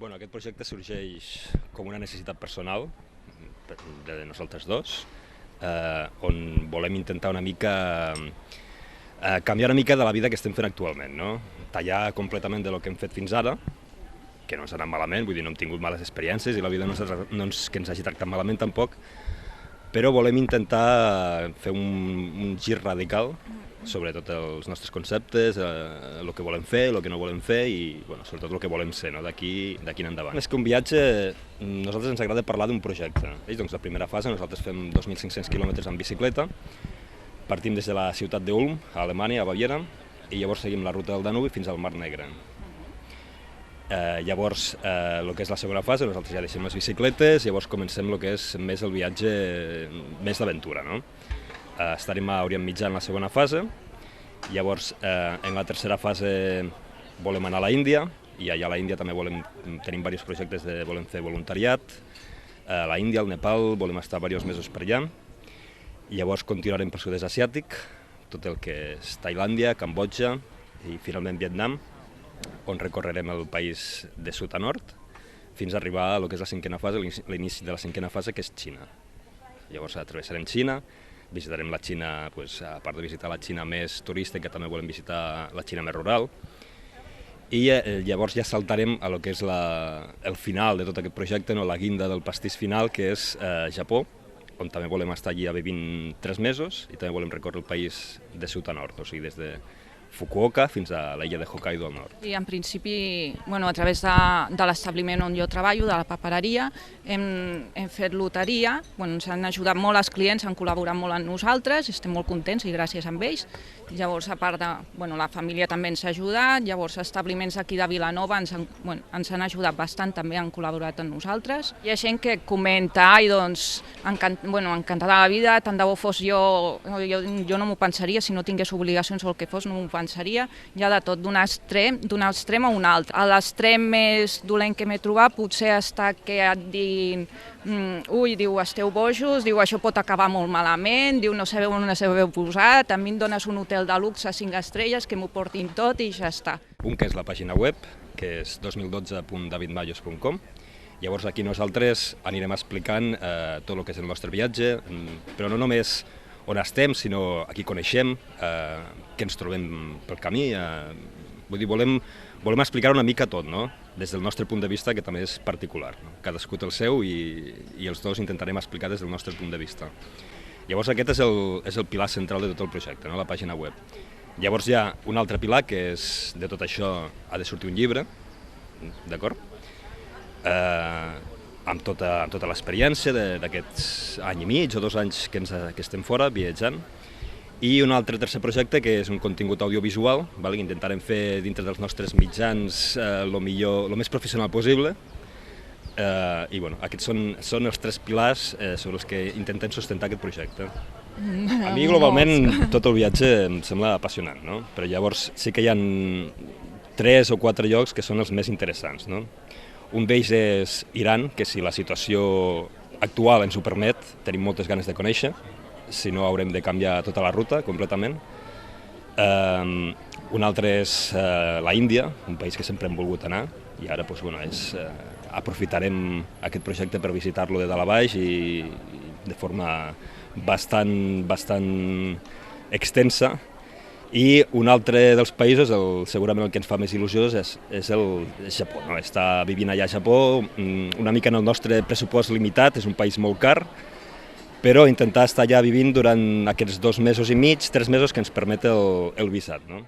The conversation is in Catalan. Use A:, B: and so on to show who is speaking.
A: Bueno, aquest projecte sorgeix com una necessitat personal de nosaltres dos, on volem intentar una mica canviar una mica de la vida que estem fent actualment, no? Tallar completament de lo que hem fet fins ara, que no ens ha anat malament, vull dir, no hem tingut males experiències i la vida no és que ens hagi tractat malament tampoc, però volem intentar fer un gir radical sobre tots els nostres conceptes, el que volem fer, el que no volem fer i bueno, sobretot el que volem ser, no? D'aquí en endavant. Més que un viatge, a nosaltres ens agrada parlar d'un projecte. Doncs la primera fase, nosaltres fem 2.500 quilòmetres en bicicleta, partim des de la ciutat d'Ulm, a Alemanya, a Baviera, i llavors seguim la ruta del Danubi fins al Mar Negre. Llavors, el que és la segona fase, nosaltres ja deixem les bicicletes, llavors comencem el que és més el viatge més d'aventura, no? Estarem a Orient Mitjà en la segona fase, llavors en la tercera fase volem anar a la Índia, i allà a la Índia també tenim diversos projectes de volem fer voluntariat, a la Índia, al Nepal, volem estar diversos mesos per allà, llavors continuarem pel sud-est asiàtic, tot el que és Tailàndia, Cambodja i finalment Vietnam, on recorrerem el país de sud a nord, fins a arribar a lo que és la cinquena fase, l'inici de la cinquena fase, que és Xina. Llavors travessarem Xina, visitarem la Xina, a part de visitar la Xina més turística, també volem visitar la Xina més rural, i llavors ja saltarem a lo que és el final de tot aquest projecte, la guinda del pastís final, que és Japó, on també volem estar allà vivint 3 mesos i també volem recórrer el país de sud a nord, o sigui, des de Fukuoka fins a l'illa de Hokkaido al nord.
B: I en principi, a través de l'establiment on jo treballo, de la papereria, hem fet loteria, ens han ajudat molt els clients, han col·laborat molt amb nosaltres, estem molt contents i gràcies a ells. Llavors, a part la família també ens ha ajudat, llavors establiments aquí de Vilanova ens han ajudat bastant, també han col·laborat amb nosaltres. Hi ha gent que comenta, encantada de la vida, tant de bo fos jo no m'ho pensaria, si no tingués obligacions o el que fos, no m'ho pensaria, hi ha de tot, d'un extrem a un altre. A l'extrem més dolent que m'he trobat potser està que et diguin diu, esteu bojos, diu, això pot acabar molt malament, diu, no sabeu on us heu posat, a mi em dones un hotel de luxe 5 estrelles, que m'ho portin tot i ja està.
A: Que és la pàgina web, que és 2012.davidmayos.com. Llavors aquí nosaltres anirem explicant tot el que és el nostre viatge, però no només on estem, sinó a qui coneixem, què ens trobem pel camí. Vull dir, volem explicar una mica tot, no? Des del nostre punt de vista, que també és particular. Cadascú té el seu i els dos intentarem explicar des del nostre punt de vista. Llavors aquest és el pilar central de tot el projecte, la pàgina web. Llavors hi ha un altre pilar, que és de tot això ha de sortir un llibre, d'acord? Amb tota l'experiència d'aquests any i mig o 2 anys que estem fora, viatjant. I un altre tercer projecte, que és un contingut audiovisual, que intentarem fer dintre dels nostres mitjans el més professional possible. I aquests són els 3 pilars sobre els que intentem sustentar aquest projecte. A mi globalment tot el viatge em sembla apassionant, no? Però llavors sí que hi ha 3 o 4 llocs que són els més interessants, no? Un d'ells és Iran, que si la situació actual ens ho permet, tenim moltes ganes de conèixer, si no haurem de canviar tota la ruta completament. Un altre és la Índia, un país que sempre hem volgut anar, i ara aprofitarem aquest projecte per visitar-lo de dalt a baix i de forma bastant extensa. I un altre dels països, segurament el que ens fa més il·lusió, és el Japó. Estar vivint allà a Japó, una mica en el nostre pressupost limitat, és un país molt car, però intentar estar allà vivint durant aquests 2 mesos i mig, 3 mesos que ens permet el visat, no?